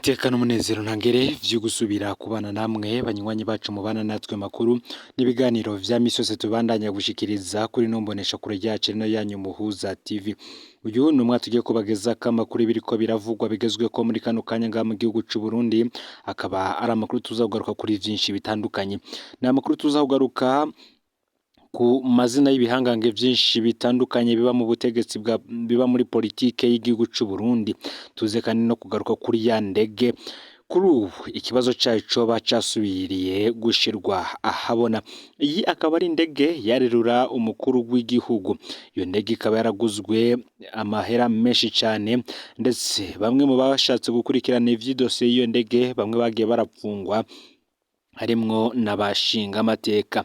Iteka n'umunezero ntangere vyo gusubira kubana namwe banywanyi bacu mubana natwe makuru n'ibiganiro vya misose tubandanya gushikiriza kuri nombonesha kure ryacu no yanyu muhuza TV. Uyu numwe tugiye kubageza kamakuru biriko biravugwa bigezwe ko muri kano kanya nga mu gihugu c'u Burundi, akaba ari amakuru tuzagugaruka kuri vyinshi bitandukanye. Na makuru tuzagugaruka ku mazina y'ibihangange vyinshi bitandukanye biba mu butegetsi biba muri politike y'igihugu c'u Burundi. Tuze kandi no kugaruka kuri ya ndege kuri ubu ikibazo cayo coba casubiriye gushirwa ahabona. Iyi akaba ari indege yarerura umukuru w'igihugu. Iyo ndege ikaba yaraguzwe amahera menshi cyane, ndetse bamwe mu bashatse gukurikirana ivy'idosiye y'iyo ndege bamwe bagiye barapfungwa harimwo n'abashinga amateka.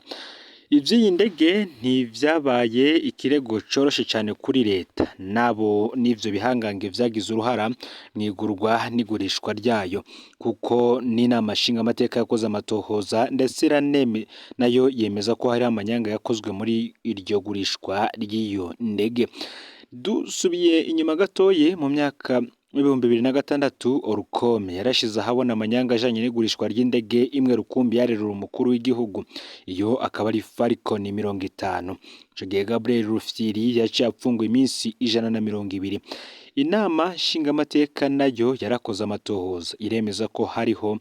Ivy'iyi ndege ntivyabaye ikirego coroshe cyane kuri leta nabo n'ivyo bihangange vyagize uruhara mwigurwa n'igurishwa ryayo, kuko n'inama nshinga amateka yakoze amatohoza ndetse iraneme nayo yemeza ko hari amanyanga yakozwe muri iryo gurishwa ry'iyo ndege. Dusubiye inyuma gatoye mu myaka 2006 Orukome yarashize ahabona amanyanga ajanye n'igurishwa ry'indege imwe rukumbi yarerura umukuru w'igihugu. Iyo akaba ari Falcon 50. Ico gihe Gabriel Rufyiri yaciye apfungwa iminsi 120. Inama nshinga amateka nayo yarakoze amatohoza iremeza ko hariho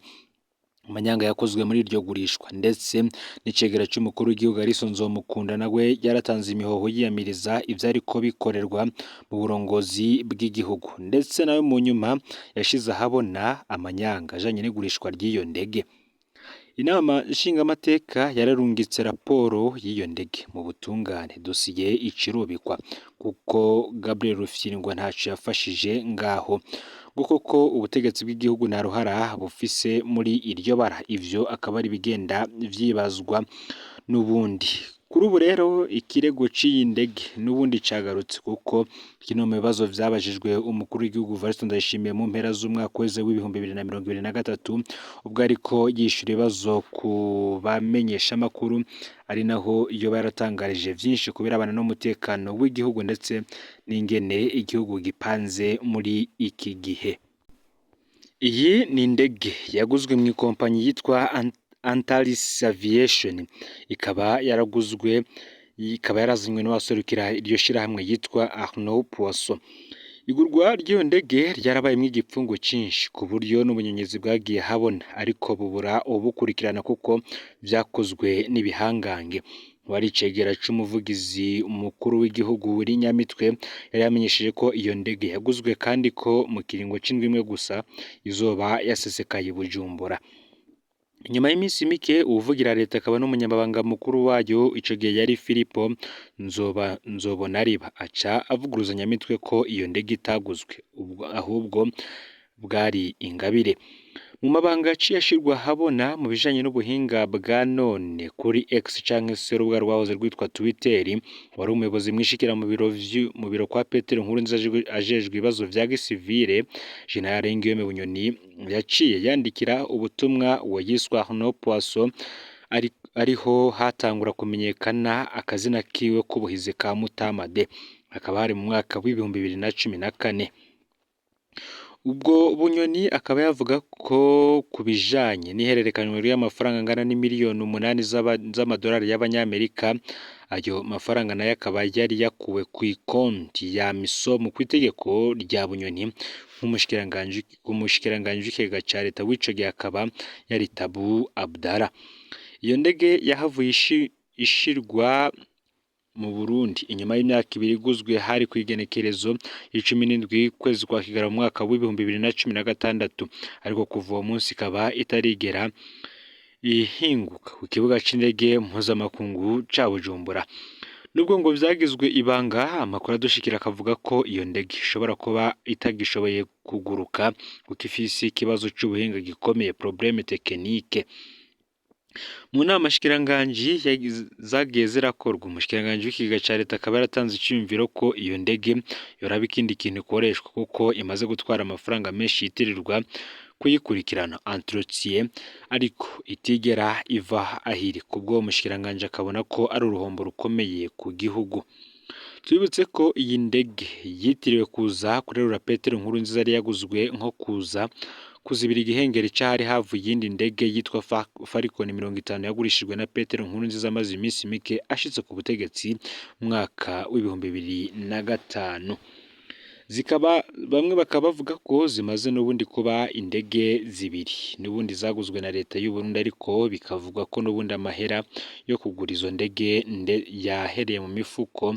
amanyanga yakozwe muri iryo gurishwa, ndetse n'icegera c'umukuru w'igihugu Alice Nzomukunda nawe yaratanze imihoho yiyamiriza ivyari ko bikorerwa mu burongozi bw'igihugu, ndetse nawe mu nyuma yashize ahabona amanyanga ajanye n'igurishwa ry'iyo ndege. Inama nshinga amateka yararungitse raporo y'iyo ndege mu butungane, dosiye icirubikwa kuko Gabriel Rufyiri ngo ntaco yafashije ngaho, kuko ubutegetsi bw'igihugu na ruhara bufise muri iryo bara. Ivyo akaba ari bigenda vyibazwa n'ubundi. Kuri ubu rero ikirego c'iyi ndege n'ubundi cagarutse, kuko kino mu bibazo vyabajijwe umukuru w'igihugu Evariste Ndayishimiye mu mpera z'umwaka weze w'2023 ubwo ariko yishura ibibazo ku bamenyesha makuru, ari naho iyo baratangarije vyinshi kubirabana n'umutekano w'igihugu ndetse n'ingene igihugu gipanze muri iki gihe. Iyi ni indege yaguzwe mu ikompanyi yitwa Antalis Aviation, ikaba yarazanywe n'abaserukira iryo shirahamwe yitwa Arnaud Poisson. Igurwa ry'iyo ndege ryarabayemwo igipfungu cinshi ku buryo n'ubunyonyezi bwagiye habona, ariko bubura ubukurikirana kuko vyakozwe n'ibihangange. Wari icegera c'umuvugizi umukuru w'igihugu NYAMITWE yari yamenyesheje ko iyo ndege yaguzwe kandi ko mu kiringo c'indwi imwe gusa izoba yasesekaye i Bujumbura. Nyuma y'iminsi mike uvugira leta akaba n'umunyamabanga mukuru wayo ico gihe yari Filipo Nzobonariba aca avuguruza NYAMITWE ko iyo ndege itaguzwe ahubwo bwari ingabire. Mu mabanga yaciye ashirwa habona mu bijanye n'ubuhinga bwa none kuri X canke se urubuga rwahoze rwitwa Twitter, wari umuyobozi mwishikira mu biro kwa Petero Nkurunziza ajejwe ibibazo vya gisivile General Ngiyome Bunyoni yaciye yandikira ubutumwa wa yiswa Arnaud Poisson, ariho hatangura kumenyekana akazina kiwe k'ubuhizi ka Mutamade. Akaba hari mu mwaka w'2014. Ubwo Bunyoni akaba yavuga ko kubijanye n'ihererekanywa ry'amafaranga angana n'imiliyoni 8 z'amadolari y'abanyamerika, ayo mafaranga nayo akaba yari yakuwe ku ikonti ya misomo ku itegeko rya Bunyoni nk'umushikiranganje w'ikigega ca leta w'ico gihe akaba yari Tabu Abdara. Iyo ndege yahavuye ishirwa mu Burundi inyuma y'imyaka 2 iguzwe hari kwigenekerezo 17 kwezi kwa Kigarama mu mwaka w'2016, ariko kuva uwo munsi ikaba itarigera ihinguka ku kibuga c'indege mpuzamakungu ca Bujumbura. Nubwo ngo vyagizwe ibanga, amakuru adushikira akavuga ko iyo ndege ishobora kuba itagishoboye kuguruka kuko ifise ikibazo c'ubuhinga gikomeye, problème technique. Mu nama shikiranganji zagiye zirakorwa, umushikiranganje w'ikigega ca leta akaba yaratanze iciyumviro ko iyo ndege yoraba ikindi kintu ikoreshwa kuko imaze gutwara amafaranga menshi yitirirwa kuyikurikirana entretien, ariko itigera iva ahiri. Kubwo umushikiranganje akabona ko ari uruhombo rukomeye ku gihugu. Twibutse ko iyi ndege yitiriwe kuza kurerura Petero Nkurunziza yari yaguzwe nko kuza kuzibira igihengeri cahari havuye iyindi ndege yitwa Falcon 50 yagurishijwe na Petero Nkurunziza amaze iminsi mike ashitse ku butegetsi mu mwaka w'ibihumbi 2005. Bamwe bakaba bavuga ko zimaze n'ubundi kuba indege zibiri n'ubundi zaguzwe na leta y'u Burundi, ariko bikavugwa ko n'ubundi amahera yo kugura izo ndege yahereye mu mifuko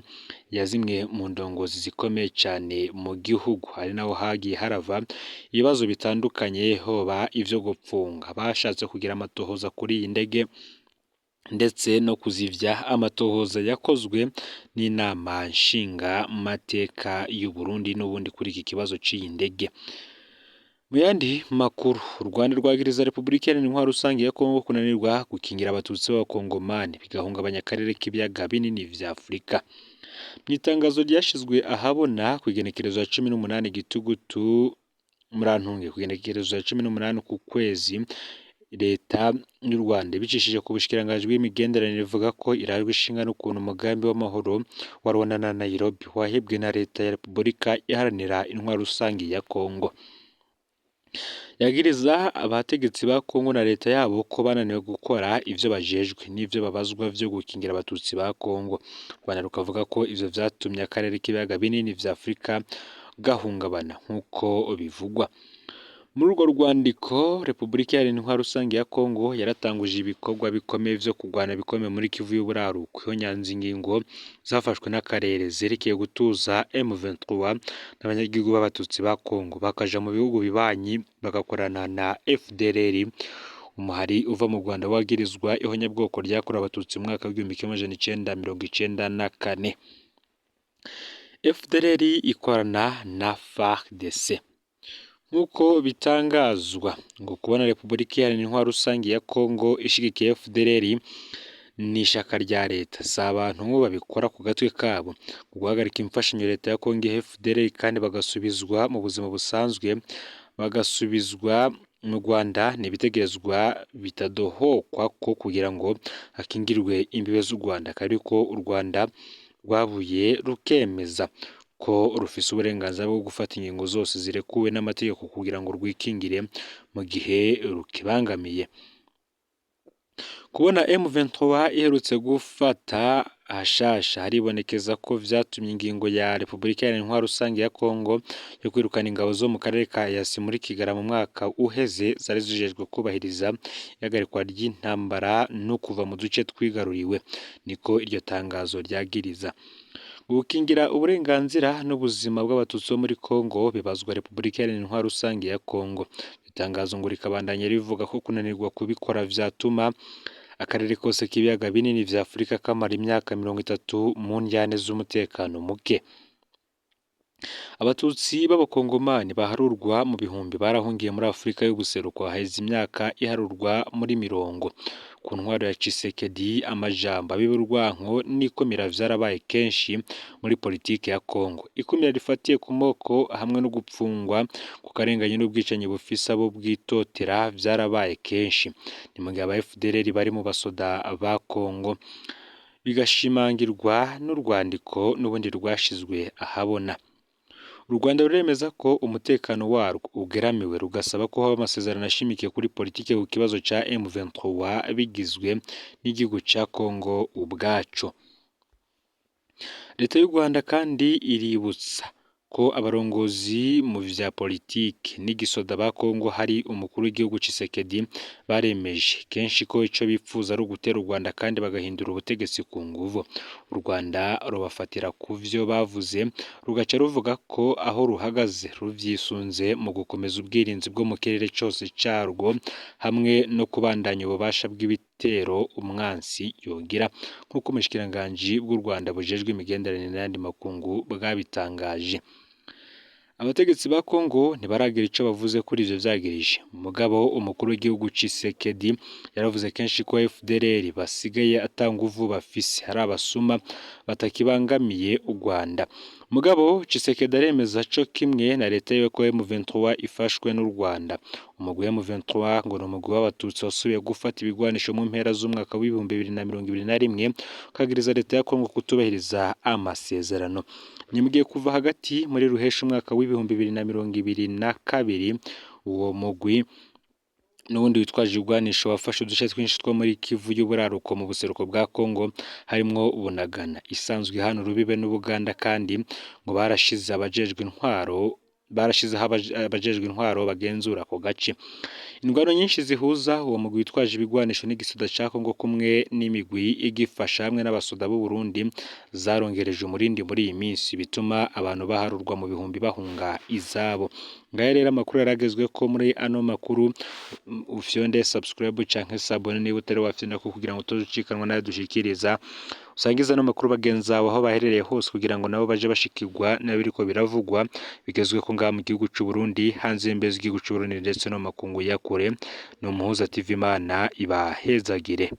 ya zimwe mu ndongozi zikomeye cyane mu gihugu. Hari naho hagiye harava ibibazo bitandukanye, hoba ivyo gupfunga bashatse kugira amatohoza kuri iyi ndege ndetse no kuzivya. Amatohoza yakozwe n'inama nshinga mateka y'u Burundi n'ubundi kuri iki kibazo cy'iyi ndege. Mu yandi makuru, u Rwanda rwagiriza Repubulika Iharanira Intwaro Rusange ya Kongo kunanirwa gukingira abatutsi b'abakongomani bigahungabanya akarere k'ibiyaga binini vya Afurika. Mu itangazo ryashizwe ahabona ku igenekerezo ya 18 Gitugutu murantunge, ku igenekerezo ya 18 ku kwezi, leta y'u Rwanda bicishije ku bushikiranganje bw'imigenderanire ivuga ko irajwe ishinga n'ukuntu umugambi w'amahoro wa Rwanda na Nairobi wahebwe na leta ya Repubulika Iharanira Intwaro Rusange ya Kongo. Yagiriza abategetsi ba Kongo na leta yabo ko bananiwe gukora ivyo bajejwe n'ivyo babazwa vyo gukingira abatutsi ba Kongo. Rwanda rukavuga ko ivyo vyatumye akarere k'ibiyaga binini vya Afurika gahungabana nk'uko bivugwa. Muri urwo rwandiko, Repubulika Iharanira Intwaro Rusange ya Kongo yaratanguje ibikorwa bikomeye vyo kurwana bikomeye muri Kivu y'Uburaruko. Iyo nyanza ingingo zafashwe n'akarere zerekeye gutuza M23 n'abanyagihugu b'abatutsi ba Kongo bakaja mu bihugu bibanyi bagakorana na FDLR, umuhari uva mu Rwanda wagirizwa ihonyabwoko ryakorewe abatutsi mu mwaka w'1994. FDLR ikorana na FARDC. Nk'uko bitangazwa ngo kubona Repubulika Iharanira Intwaro Rusange ya Kongo ishigikiye FDLR ni ishaka rya leta, si abantu babikora ku gatwe kabo. Guhagarika imfashanyo leta ya Kongo iha FDLR kandi bagasubizwa mu buzima busanzwe, bagasubizwa mu Rwanda, n'ibitegerezwa bitadohokwa ko kugira ngo hakingirwe imbibe z'u Rwanda, ariko u Rwanda rwabuye rukemeza ko rufise uburenganzira bwo gufata ingingo zose zirekuwe n'amategeko kugira ngo rwikingire mu gihe rukibangamiye. Kubona M23 iherutse gufata hashasha haribonekeza ko vyatumye ingingo ya Repubulika Iharanira Intwaro Rusange ya Kongo yo kwirukana ingabo zo mu karere ka Yasi muri Kigara mu mwaka uheze zari zijejwe kubahiriza ihagarikwa ry'intambara no kuva mu duce twigaruriwe, niko iryo tangazo ryagiriza. Gukingira uburenganzira n'ubuzima bw'abatutsi bo muri Kongo bibazwa Repubulika Iharanira Intwaro Rusange ya Kongo. Itangazo ngo rikabandanya rivuga ko kunanirwa kubikora vyatuma akarere kose k'ibiyaga binini vya Afurika kamara imyaka 30 mu njyane z'umutekano muke. Abatutsi b'abakongomani baharurwa mu bihumbi barahungiye muri Afurika y'ubuseruko haheze imyaka iharurwa muri mirongo. Ku ntwaro ya Tshisekedi, amajambo abiburwanko n'ikumira vyarabaye kenshi muri politike ya Kongo. Ikumira rifatiye ku moko hamwe no gupfungwa ku karenganye n'ubwicanyi bufisa bo bwitotera vyarabaye kenshi. Ni mu gihe aba FDLR bari mu basoda ba Kongo, bigashimangirwa n'urwandiko n'ubundi rwashizwe ahabona. U Rwanda ruremeza ko umutekano warwo ugeramiwe, rugasaba ko haba amasezerano ashimikiye kuri politike ku kibazo ca M23 bigizwe n'igihugu ca Kongo ubwaco. Leta y'u Rwanda kandi iributsa ko abarongozi mu vya politike n'igisoda ba Kongo hari umukuru w'igihugu Tshisekedi baremeje kenshi ko ico bipfuza ari ugutera u Rwanda kandi bagahindura ubutegetsi ku nguvu. U Rwanda rubafatira ku vyo bavuze, rugaca ruvuga ko aho ruhagaze ruvyisunze mu gukomeza ubwirinzi bwo mu kirere cose carwo hamwe no kubandanya ububasha bw'ibitero umwansi yogira, nk'uko umushikiranganji bw'u Rwanda bujejwe imigenderanire n'ayandi makungu bwabitangaje. Abategetsi ba Kongo ntibaragira ico bavuze kuri ivyo vyagirije. Mugabo umukuru w'igihugu Tshisekedi yaravuze kenshi ko FDLR basigaye atanguvu bafise, hari abasuma batakibangamiye u Rwanda. Mugabo Tshisekedi aremeza co kimwe na leta yiwe ko M23 ifashwe n'u Rwanda. Umugwi wa M23 ngo n'umugwi w'abatutsi wasubiye gufata ibigwanisho mu mpera z'umwaka w'ibihumbi 2021 ukagiriza leta ya Kongo kutubahiriza amasezerano. Ni mugiye kuva hagati muri ruhesha umwaka w'ibihumbi 2022 uwo mugwi n'ubundi witwaje ibigwanisho wafashe uduce twinshi two muri Kivu y'uburaruko mu buseruko bwa Kongo harimwo Bunagana isanzwe hano rubibe n'Ubuganda kandi ngo barashizeho abajejwe intwaro bagenzura ako gace. Indwano nyinshi zihuza uwo mugwi witwaje ibigwanisho n'igisoda ca Kongo kumwe n'imigwi igifasha hamwe n'abasoda b'u Burundi zarongereje umurindi muri iyi minsi bituma abantu baharurwa mu bihumbi bahunga izabo. Ngaya rero amakuru yaragezwe ko muri ano makuru ufyonde subscribe canke sabone niba utari wafyonda kugira ngo utozucikanwa nayo dushikiriza usangiza no makuru bagenzawe aho baherereye hose kugira ngo nabo baje bashikirwa nabiriko biravugwa bigezwe ko ngaha mu gihugu c'u Burundi hanze y'imbizi y'igihugu c'u Burundi ndetse no makungu ya kure no muhuza TV Imana ibahezagire.